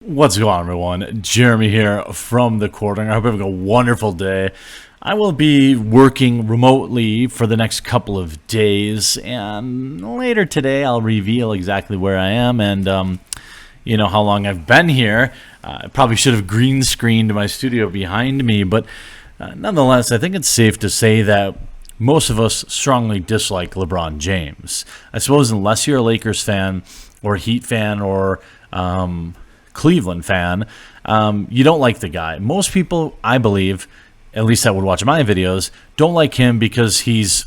What's going on, everyone? Jeremy here from the Quartering. I hope you're having a wonderful day. I will be working remotely for the next couple of days, and later today I'll reveal exactly where I am and how long I've been here. I probably should have green screened my studio behind me, but nonetheless, I think it's safe to say that most of us strongly dislike LeBron James. I suppose unless you're a Lakers fan or Heat fan or Cleveland fan, you don't like the guy. Most people, I believe, at least that would watch my videos, don't like him because he's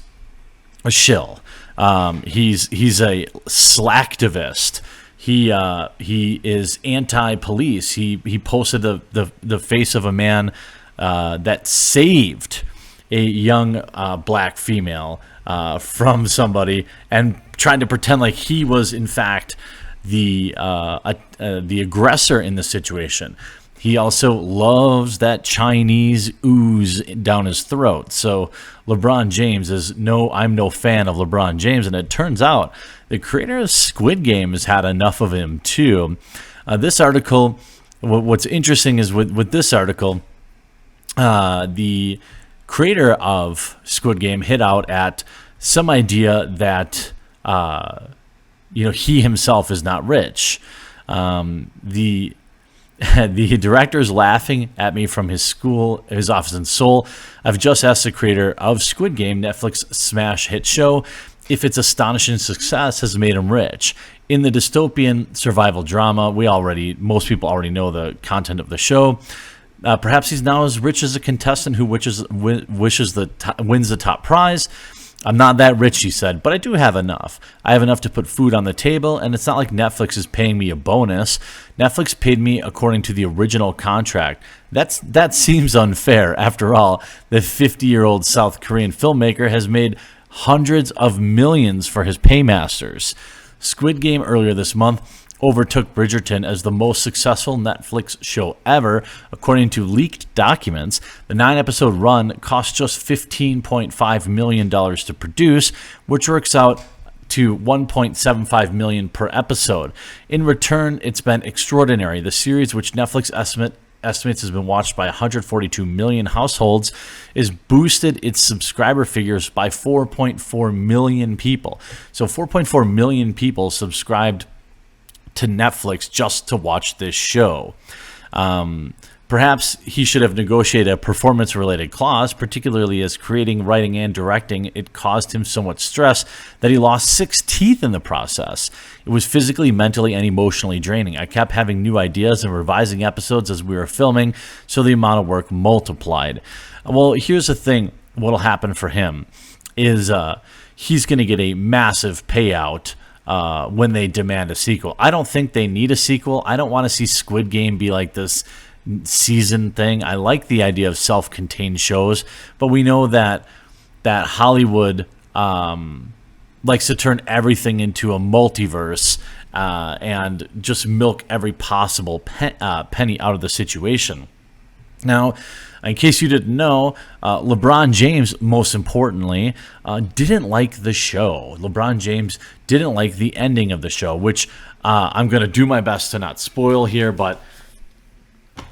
a shill. He's a slacktivist. He is anti-police. He posted the face of a man that saved a young black female from somebody and trying to pretend like he was in fact the aggressor in the situation. He also loves that Chinese ooze down his throat. So LeBron James I'm no fan of LeBron James, and it turns out the creator of Squid Game has had enough of him too. This article, what's interesting is with this article, the creator of Squid Game hit out at some idea that he himself is not rich. The director is laughing at me from his office in Seoul. I've just asked the creator of Squid Game, Netflix smash hit show, if its astonishing success has made him rich. In the dystopian survival drama, most people already know the content of the show. Perhaps he's now as rich as a contestant who wins the top prize. I'm not that rich, he said, but I do have enough. I have enough to put food on the table, and it's not like Netflix is paying me a bonus. Netflix paid me according to the original contract. That seems unfair. After all, the 50-year-old South Korean filmmaker has made hundreds of millions for his paymasters. Squid Game earlier this month overtook Bridgerton as the most successful Netflix show ever. According to leaked documents, the 9-episode run cost just $15.5 million to produce, which works out to $1.75 million per episode. In return, it's been extraordinary. The series, which Netflix estimates has been watched by 142 million households, is boosted its subscriber figures by 4.4 million people. So 4.4 million people subscribed to Netflix just to watch this show. Perhaps he should have negotiated a performance-related clause, particularly as creating, writing, and directing, it caused him so much stress that he lost 6 teeth in the process. It was physically, mentally, and emotionally draining. I kept having new ideas and revising episodes as we were filming, so the amount of work multiplied. Well, here's the thing. What'll happen for him is he's going to get a massive payout when they demand a sequel. I don't think they need a sequel. I don't want to see Squid Game be like this season thing. I like the idea of self-contained shows, but we know that Hollywood likes to turn everything into a multiverse and just milk every possible penny out of the situation. Now, in case you didn't know, LeBron James, most importantly, didn't like the show. LeBron James didn't like the ending of the show, which I'm going to do my best to not spoil here, but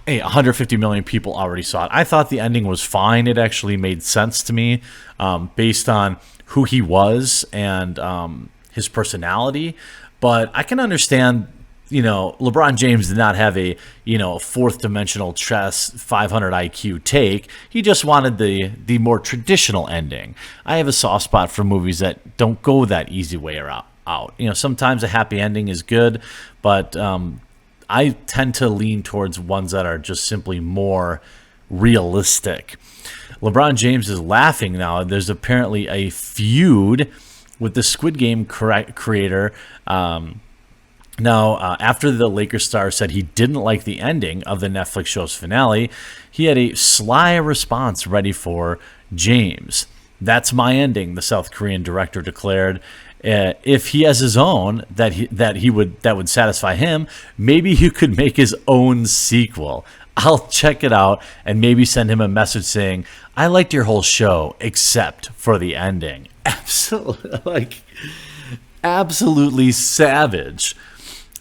hey, 150 million people already saw it. I thought the ending was fine. It actually made sense to me based on who he was and his personality, but I can understand LeBron James did not have a, fourth dimensional chess 500 IQ take. He just wanted the more traditional ending. I have a soft spot for movies that don't go that easy way out. Sometimes a happy ending is good, but I tend to lean towards ones that are just simply more realistic. LeBron James is laughing now. There's apparently a feud with the Squid Game creator. Now, after the Lakers star said he didn't like the ending of the Netflix show's finale, he had a sly response ready for James. "That's my ending," the South Korean director declared. If he has his own that would satisfy him, maybe he could make his own sequel. I'll check it out and maybe send him a message saying, "I liked your whole show except for the ending." Absolutely savage.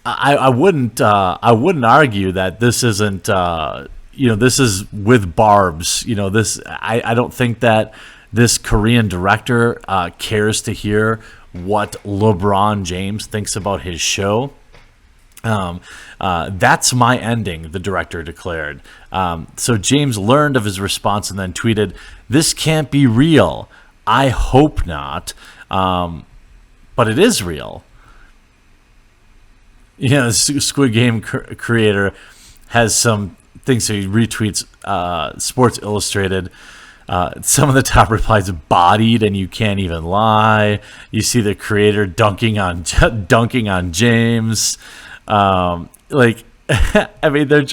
I wouldn't argue that this isn't this is with barbs. This I don't think that this Korean director cares to hear what LeBron James thinks about his show. That's my ending, the director declared. So James learned of his response and then tweeted, "This can't be real. I hope not, but it is real." The Squid Game creator has some things, so he retweets Sports Illustrated. Some of the top replies: "Bodied and you can't even lie." You see the creator dunking on James. Like, I mean, they're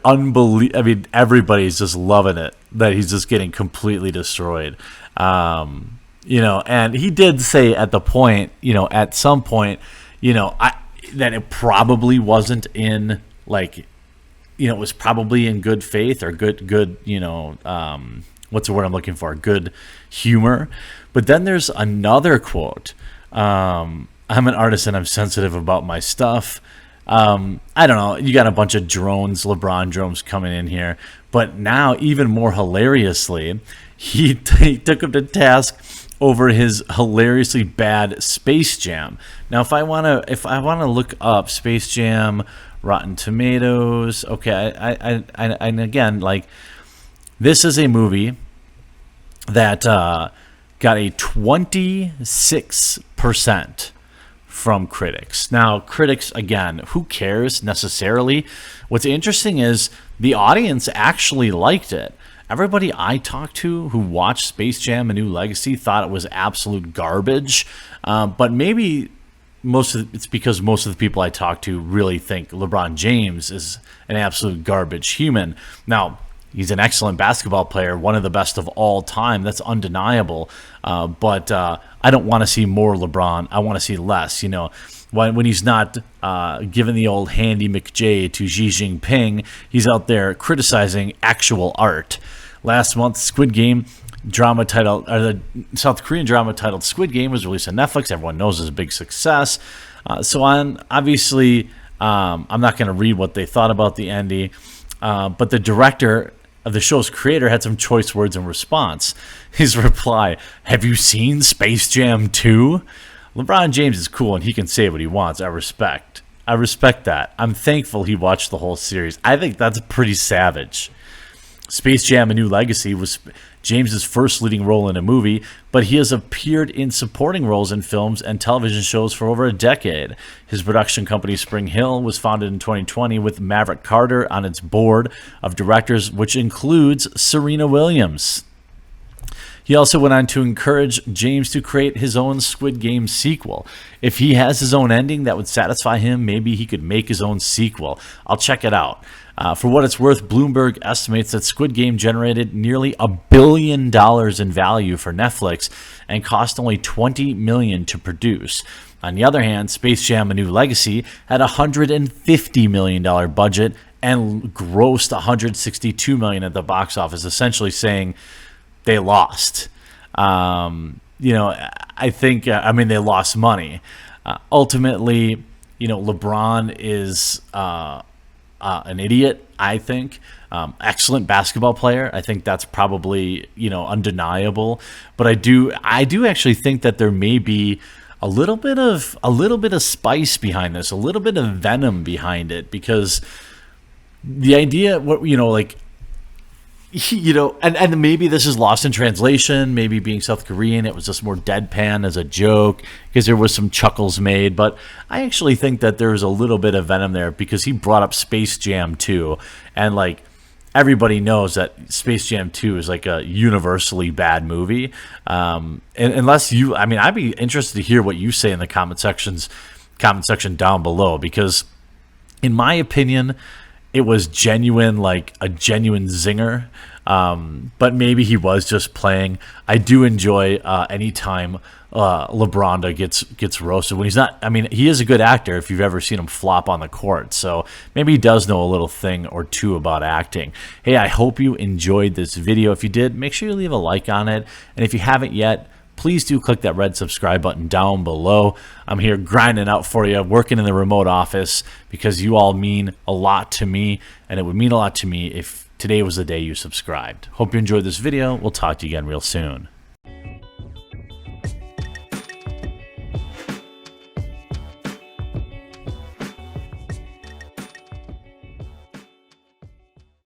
unbelievable. I mean, everybody's just loving it that he's just getting completely destroyed. And he did say at the point, at some point, that it probably wasn't in like, it was probably in good faith or good, what's the word I'm looking for? Good humor. But then there's another quote. I'm an artist and I'm sensitive about my stuff. I don't know. You got a bunch of LeBron drones coming in here. But now, even more hilariously, he took him to task over his hilariously bad Space Jam. Now, if I want to look up Space Jam, Rotten Tomatoes, okay, and again, like, this is a movie that got a 26% from critics. Now, critics, again, who cares necessarily? What's interesting is the audience actually liked it. Everybody I talked to who watched Space Jam: A New Legacy thought it was absolute garbage, but maybe it's because most of the people I talked to really think LeBron James is an absolute garbage human. Now, he's an excellent basketball player, one of the best of all time. That's undeniable. But I don't want to see more LeBron. I want to see less. When he's not giving the old handy McJ to Xi Jinping, he's out there criticizing actual art. Last month, the South Korean drama titled Squid Game was released on Netflix. Everyone knows it's a big success. Obviously, I'm not going to read what they thought about the ending, but the director of the show's creator had some choice words in response. His reply: "Have you seen Space Jam 2? LeBron James is cool and he can say what he wants. I respect that. I'm thankful he watched the whole series. I think that's pretty savage." Space Jam: A New Legacy was James's first leading role in a movie, but he has appeared in supporting roles in films and television shows for over a decade. His production company, Spring Hill, was founded in 2020 with Maverick Carter on its board of directors, which includes Serena Williams. He also went on to encourage James to create his own Squid Game sequel. If he has his own ending that would satisfy him, maybe he could make his own sequel. I'll check it out. For what it's worth, Bloomberg estimates that Squid Game generated nearly $1 billion in value for Netflix and cost only $20 million to produce. On the other hand, Space Jam: A New Legacy had a $150 million budget and grossed $162 million at the box office, essentially saying they lost. I think, they lost money. Ultimately, LeBron is an idiot, I think. Excellent basketball player. I think that's probably, undeniable. But I do actually think that there may be a little bit of spice behind this, a little bit of venom behind it, because the idea, and maybe this is lost in translation. Maybe being South Korean, it was just more deadpan as a joke because there was some chuckles made. But I actually think that there's a little bit of venom there because he brought up Space Jam 2. And everybody knows that Space Jam 2 is like a universally bad movie. And unless I'd be interested to hear what you say in the comment section down below, because in my opinion, it was genuine, like a genuine zinger. But maybe he was just playing. I do enjoy anytime LeBron gets roasted when he's not. He is a good actor if you've ever seen him flop on the court. So maybe he does know a little thing or two about acting. Hey, I hope you enjoyed this video. If you did, make sure you leave a like on it. And if you haven't yet, please do click that red subscribe button down below. I'm here grinding out for you, working in the remote office, because you all mean a lot to me, and it would mean a lot to me if today was the day you subscribed. Hope you enjoyed this video. We'll talk to you again real soon.